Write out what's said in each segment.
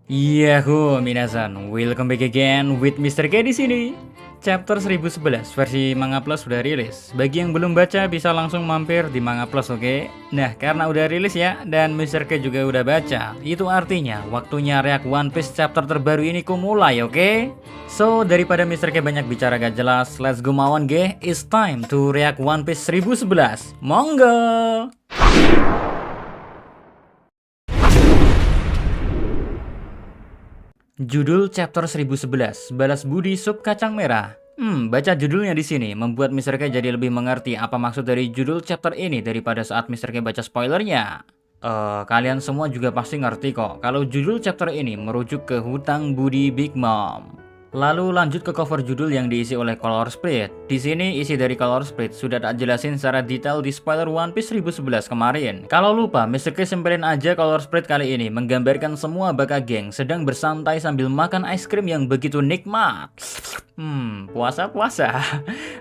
Yahoo minasan, welcome back again with Mr. K di sini. Chapter 1011 versi Manga Plus sudah rilis. Bagi yang belum baca bisa langsung mampir di Manga Plus, oke? Nah, karena udah rilis ya dan Mr. K juga udah baca, itu artinya waktunya react One Piece chapter terbaru ini ku mulai, oke? So, daripada Mr. K banyak bicara gak jelas, let's go mawon ge. It's time to react One Piece 1011. Monggo. Judul chapter 1011, Balas Budi Sup Kacang Merah. Baca judulnya di sini membuat Mr. K jadi lebih mengerti apa maksud dari judul chapter ini daripada saat Mr. K baca spoilernya. Kalian semua juga pasti ngerti kok kalau judul chapter ini merujuk ke hutang budi Big Mom. Lalu lanjut ke cover judul yang diisi oleh Color Split. Di sini isi dari Color Split sudah tak jelasin secara detail di spoiler One Piece 1011 kemarin. Kalau lupa, Mr. K sempelin aja Color Split kali ini menggambarkan semua baka geng sedang bersantai sambil makan es krim yang begitu nikmat. Puasa-puasa.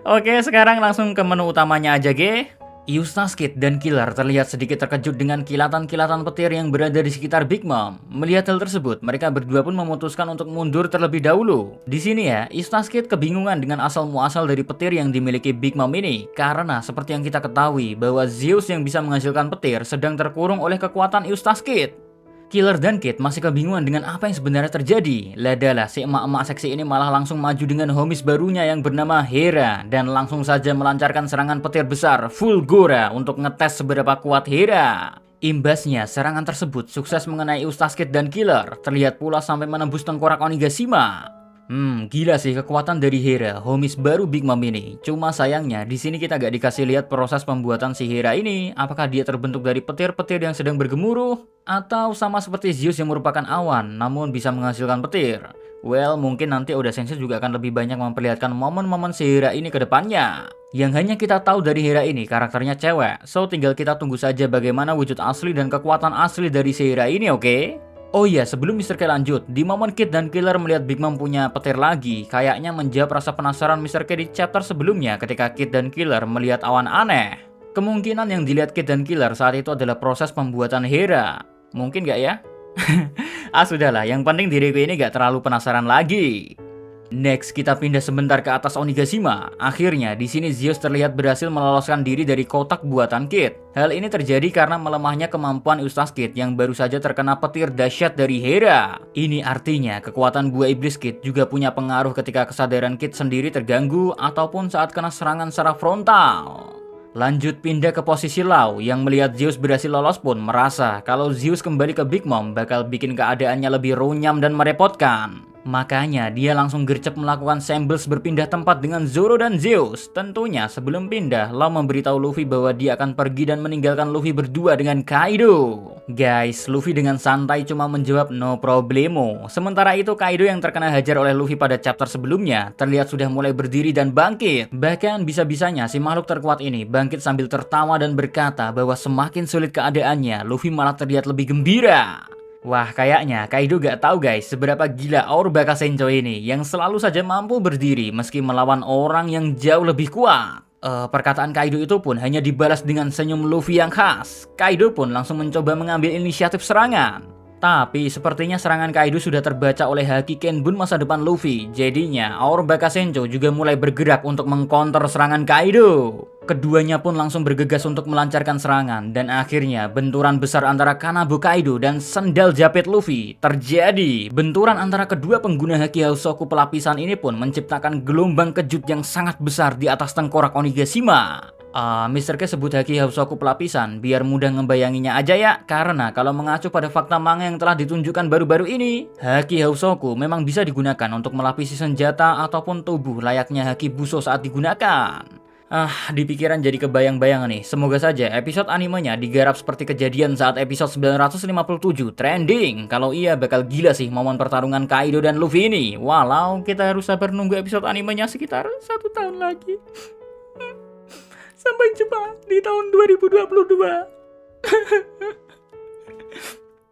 Oke, sekarang langsung ke menu utamanya aja, ge. Eustace Kid dan Killer terlihat sedikit terkejut dengan kilatan-kilatan petir yang berada di sekitar Big Mom. Melihat hal tersebut, mereka berdua pun memutuskan untuk mundur terlebih dahulu. Di sini ya, Eustace Kid kebingungan dengan asal-muasal dari petir yang dimiliki Big Mom ini. Karena seperti yang kita ketahui bahwa Zeus yang bisa menghasilkan petir sedang terkurung oleh kekuatan Eustace Kid. Killer dan Kid masih kebingungan dengan apa yang sebenarnya terjadi. Ladalah si emak-emak seksi ini malah langsung maju dengan homies barunya yang bernama Hera dan langsung saja melancarkan serangan petir besar Fulgora untuk ngetes seberapa kuat Hera. Imbasnya, serangan tersebut sukses mengenai Eustace Kid dan Killer, terlihat pula sampai menembus tengkorak Onigashima. Gila sih kekuatan dari Hera, homies baru Big Mom ini. Cuma sayangnya di sini kita gak dikasih lihat proses pembuatan si Hera ini. Apakah dia terbentuk dari petir-petir yang sedang bergemuruh? Atau sama seperti Zeus yang merupakan awan, namun bisa menghasilkan petir? Well, mungkin nanti Oda Sensei juga akan lebih banyak memperlihatkan momen-momen si Hera ini ke depannya. Yang hanya kita tahu dari Hera ini, karakternya cewek. So, tinggal kita tunggu saja bagaimana wujud asli dan kekuatan asli dari si Hera ini, oke? Oh iya, sebelum Mr. K lanjut, di momen Kid dan Killer melihat Big Mom punya petir lagi, kayaknya menjawab rasa penasaran Mr. K di chapter sebelumnya ketika Kid dan Killer melihat awan aneh. Kemungkinan yang dilihat Kid dan Killer saat itu adalah proses pembuatan Hera. Mungkin gak ya? Sudahlah, yang penting diriku ini gak terlalu penasaran lagi. Next, kita pindah sebentar ke atas Onigashima. Akhirnya, di sini Zeus terlihat berhasil meloloskan diri dari kotak buatan Kid. Hal ini terjadi karena melemahnya kemampuan Eustace Kid yang baru saja terkena petir dahsyat dari Hera. Ini artinya kekuatan buah iblis Kid juga punya pengaruh ketika kesadaran Kid sendiri terganggu ataupun saat kena serangan secara frontal. Lanjut pindah ke posisi Lau yang melihat Zeus berhasil lolos pun merasa kalau Zeus kembali ke Big Mom bakal bikin keadaannya lebih runyam dan merepotkan. Makanya dia langsung gercep melakukan Shambles berpindah tempat dengan Zoro dan Zeus. Tentunya sebelum pindah, Lau memberitahu Luffy bahwa dia akan pergi dan meninggalkan Luffy berdua dengan Kaido. Guys, Luffy dengan santai cuma menjawab no problemo. Sementara itu Kaido yang terkena hajar oleh Luffy pada chapter sebelumnya terlihat sudah mulai berdiri dan bangkit. Bahkan bisa-bisanya si makhluk terkuat ini bangkit sambil tertawa dan berkata bahwa semakin sulit keadaannya, Luffy malah terlihat lebih gembira. Wah, kayaknya Kaido gak tahu guys seberapa gila Aur Baka Sencho ini yang selalu saja mampu berdiri meski melawan orang yang jauh lebih kuat. Perkataan Kaido itu pun hanya dibalas dengan senyum Luffy yang khas. Kaido pun langsung mencoba mengambil inisiatif serangan. Tapi sepertinya serangan Kaido sudah terbaca oleh Haki Kenbun masa depan Luffy. Jadinya Aur Baka Sencho juga mulai bergerak untuk mengcounter serangan Kaido. Keduanya pun langsung bergegas untuk melancarkan serangan dan akhirnya benturan besar antara Kanabo Kaido dan sendal japit Luffy terjadi. Benturan antara kedua pengguna Haki Hausoku pelapisan ini pun menciptakan gelombang kejut yang sangat besar di atas tengkorak Onigashima. Mr. K sebut Haki Hausoku pelapisan biar mudah ngebayanginya aja ya, karena kalau mengacu pada fakta manga yang telah ditunjukkan baru-baru ini, Haki Hausoku memang bisa digunakan untuk melapisi senjata ataupun tubuh layaknya Haki Buso saat digunakan. Di pikiran jadi kebayang-bayang nih. Semoga saja episode animenya digarap seperti kejadian saat episode 957 trending. Kalau iya bakal gila sih momen pertarungan Kaido dan Luffy ini. Walau kita harus sabar nunggu episode animenya sekitar 1 tahun lagi. Sampai jumpa di tahun 2022.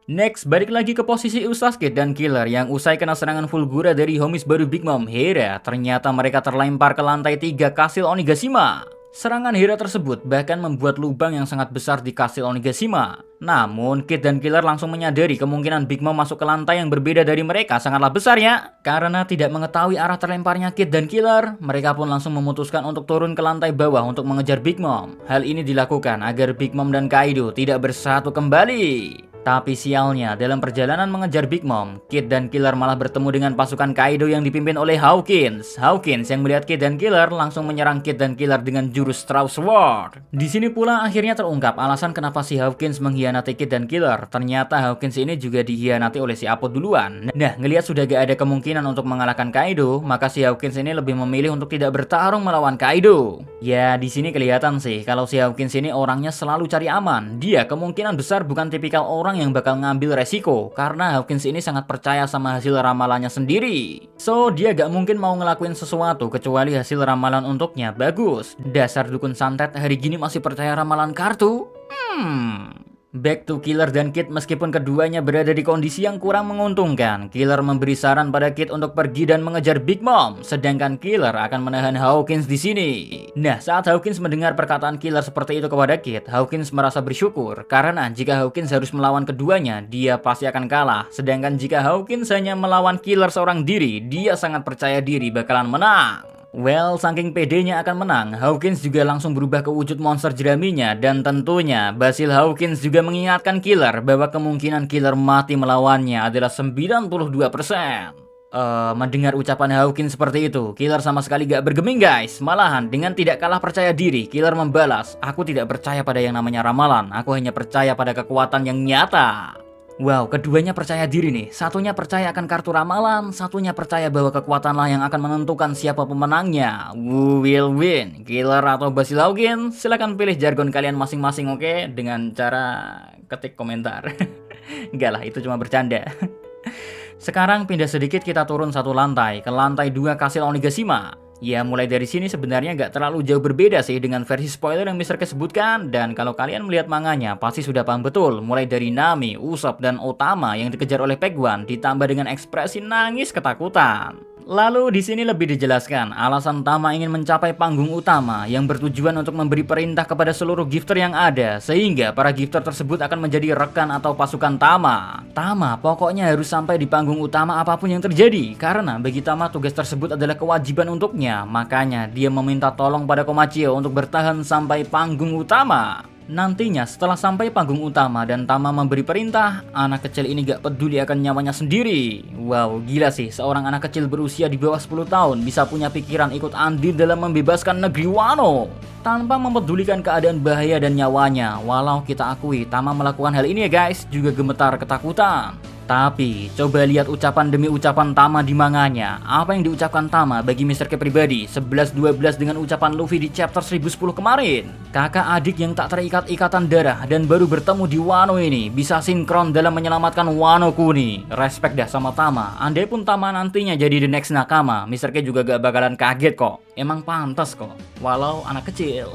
Next, balik lagi ke posisi Eustace Kid dan Killer yang usai kena serangan Fulgura dari homies baru Big Mom Hera. Ternyata mereka terlempar ke lantai 3 kastil Onigashima. Serangan Hera tersebut bahkan membuat lubang yang sangat besar di kastil Onigashima. Namun, Kid dan Killer langsung menyadari kemungkinan Big Mom masuk ke lantai yang berbeda dari mereka sangatlah besar ya. Karena tidak mengetahui arah terlemparnya Kid dan Killer, mereka pun langsung memutuskan untuk turun ke lantai bawah untuk mengejar Big Mom. Hal ini dilakukan agar Big Mom dan Kaido tidak bersatu kembali. Tapi sialnya, dalam perjalanan mengejar Big Mom, Kid dan Killer malah bertemu dengan pasukan Kaido yang dipimpin oleh Hawkins. Hawkins yang melihat Kid dan Killer langsung menyerang Kid dan Killer dengan jurus Straw Sword. Di sini pula akhirnya terungkap alasan kenapa si Hawkins mengkhianati Kid dan Killer. Ternyata Hawkins ini juga dikhianati oleh si Apo duluan. Nah, ngelihat sudah gak ada kemungkinan untuk mengalahkan Kaido, maka si Hawkins ini lebih memilih untuk tidak bertarung melawan Kaido. Ya, di sini kelihatan sih kalau si Hawkins ini orangnya selalu cari aman. Dia kemungkinan besar bukan tipikal orang yang bakal ngambil resiko, karena Hawkins ini sangat percaya sama hasil ramalannya sendiri. So, dia gak mungkin mau ngelakuin sesuatu kecuali hasil ramalan untuknya bagus. Dasar dukun santet hari gini masih percaya ramalan kartu? Back to Killer dan Kid, meskipun keduanya berada di kondisi yang kurang menguntungkan. Killer memberi saran pada Kid untuk pergi dan mengejar Big Mom, sedangkan Killer akan menahan Hawkins di sini. Nah, saat Hawkins mendengar perkataan Killer seperti itu kepada Kid, Hawkins merasa bersyukur karena jika Hawkins harus melawan keduanya, dia pasti akan kalah. Sedangkan jika Hawkins hanya melawan Killer seorang diri, dia sangat percaya diri bakalan menang. Well, saking pedenya akan menang, Hawkins juga langsung berubah ke wujud monster jeraminya, dan tentunya Basil Hawkins juga mengingatkan Killer bahwa kemungkinan Killer mati melawannya adalah 92%. Mendengar ucapan Hawkins seperti itu, Killer sama sekali gak bergeming guys. Malahan dengan tidak kalah percaya diri, Killer membalas, "Aku tidak percaya pada yang namanya ramalan, aku hanya percaya pada kekuatan yang nyata." Wow, keduanya percaya diri nih. Satunya percaya akan kartu ramalan, satunya percaya bahwa kekuatanlah yang akan menentukan siapa pemenangnya. Who will win? Killer atau Basil Hawkins? Silahkan pilih jargon kalian masing-masing, oke? Dengan cara ketik komentar. Enggak lah, itu cuma bercanda. Sekarang pindah sedikit, kita turun satu lantai, ke lantai 2 kastil Onigashima. Ya, mulai dari sini sebenarnya nggak terlalu jauh berbeda sih dengan versi spoiler yang Mr. K sebutkan. Dan kalau kalian melihat manganya, pasti sudah paham betul. Mulai dari Nami, Usopp, dan Otama yang dikejar oleh Pegwan, ditambah dengan ekspresi nangis ketakutan. Lalu di sini lebih dijelaskan alasan Tama ingin mencapai panggung utama yang bertujuan untuk memberi perintah kepada seluruh gifter yang ada, sehingga para gifter tersebut akan menjadi rekan atau pasukan Tama. Tama pokoknya harus sampai di panggung utama apapun yang terjadi, karena bagi Tama tugas tersebut adalah kewajiban untuknya. Makanya dia meminta tolong pada Komachio untuk bertahan sampai panggung utama. Nantinya setelah sampai panggung utama dan Tama memberi perintah, anak kecil ini gak peduli akan nyawanya sendiri. Wow, gila sih, seorang anak kecil berusia di bawah 10 tahun bisa punya pikiran ikut andil dalam membebaskan negeri Wano tanpa mempedulikan keadaan bahaya dan nyawanya. Walau kita akui Tama melakukan hal ini ya guys, juga gemetar ketakutan. Tapi, coba lihat ucapan demi ucapan Tama di manganya. Apa yang diucapkan Tama bagi Mr. K pribadi 11-12 dengan ucapan Luffy di chapter 1010 kemarin. Kakak adik yang tak terikat ikatan darah dan baru bertemu di Wano ini bisa sinkron dalam menyelamatkan Wano Kuni. Respect dah sama Tama. Andai pun Tama nantinya jadi the next nakama, Mr. K juga gak bakalan kaget kok. Emang pantas kok, walau anak kecil.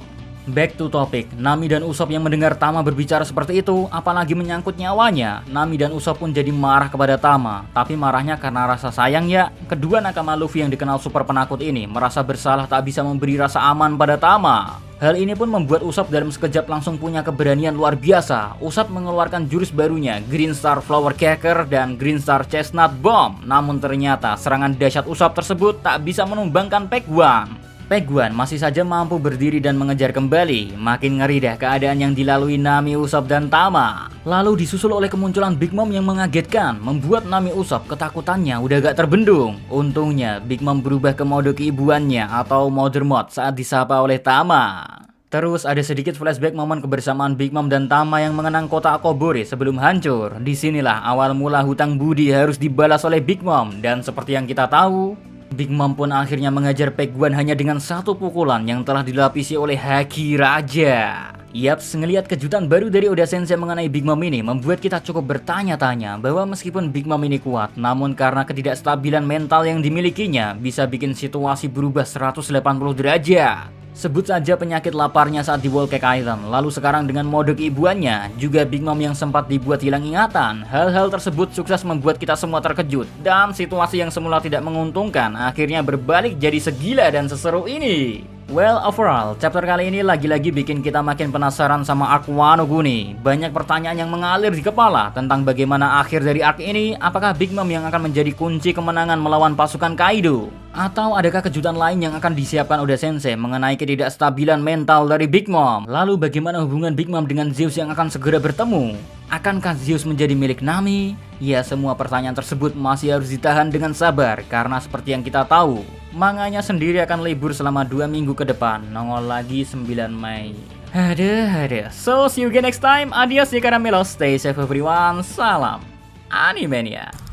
Back to topic, Nami dan Usopp yang mendengar Tama berbicara seperti itu, apalagi menyangkut nyawanya, Nami dan Usopp pun jadi marah kepada Tama. Tapi marahnya karena rasa sayang ya. Kedua nakama Luffy yang dikenal super penakut ini merasa bersalah tak bisa memberi rasa aman pada Tama. Hal ini pun membuat Usopp dalam sekejap langsung punya keberanian luar biasa. Usopp mengeluarkan jurus barunya, Green Star Flower Cracker dan Green Star Chestnut Bomb. Namun ternyata serangan dahsyat Usopp tersebut tak bisa menumbangkan Pegwan. Pegwan masih saja mampu berdiri dan mengejar kembali. Makin ngeri dah keadaan yang dilalui Nami, Usopp, dan Tama. Lalu disusul oleh kemunculan Big Mom yang mengagetkan, membuat Nami Usopp ketakutannya udah gak terbendung. Untungnya Big Mom berubah ke mode keibuannya atau Mother Mod saat disapa oleh Tama. Terus ada sedikit flashback momen kebersamaan Big Mom dan Tama yang mengenang kota Akobore sebelum hancur. Disinilah awal mula hutang budi harus dibalas oleh Big Mom. Dan seperti yang kita tahu, Big Mom pun akhirnya mengajar Pegwan hanya dengan satu pukulan yang telah dilapisi oleh Haki Raja. Yaps, ngelihat kejutan baru dari Oda Sensei mengenai Big Mom ini membuat kita cukup bertanya-tanya bahwa meskipun Big Mom ini kuat, namun karena ketidakstabilan mental yang dimilikinya bisa bikin situasi berubah 180 derajat. Sebut saja penyakit laparnya saat di Whole Cake Island, lalu sekarang dengan mode keibuannya, juga Big Mom yang sempat dibuat hilang ingatan. Hal-hal tersebut sukses membuat kita semua terkejut, dan situasi yang semula tidak menguntungkan akhirnya berbalik jadi segila dan seseru ini. Well, overall, chapter kali ini lagi-lagi bikin kita makin penasaran sama arc Wano Kuni. Banyak pertanyaan yang mengalir di kepala tentang bagaimana akhir dari arc ini. Apakah Big Mom yang akan menjadi kunci kemenangan melawan pasukan Kaido? Atau adakah kejutan lain yang akan disiapkan Oda Sensei mengenai ketidakstabilan mental dari Big Mom? Lalu bagaimana hubungan Big Mom dengan Zeus yang akan segera bertemu? Akankah Zeus menjadi milik Nami? Ya, semua pertanyaan tersebut masih harus ditahan dengan sabar karena seperti yang kita tahu, manganya sendiri akan libur selama 2 minggu ke depan, nongol lagi 9 Mei. Aduh. So, see you again next time. Adios ya Karamelos. Stay safe everyone. Salam Animania.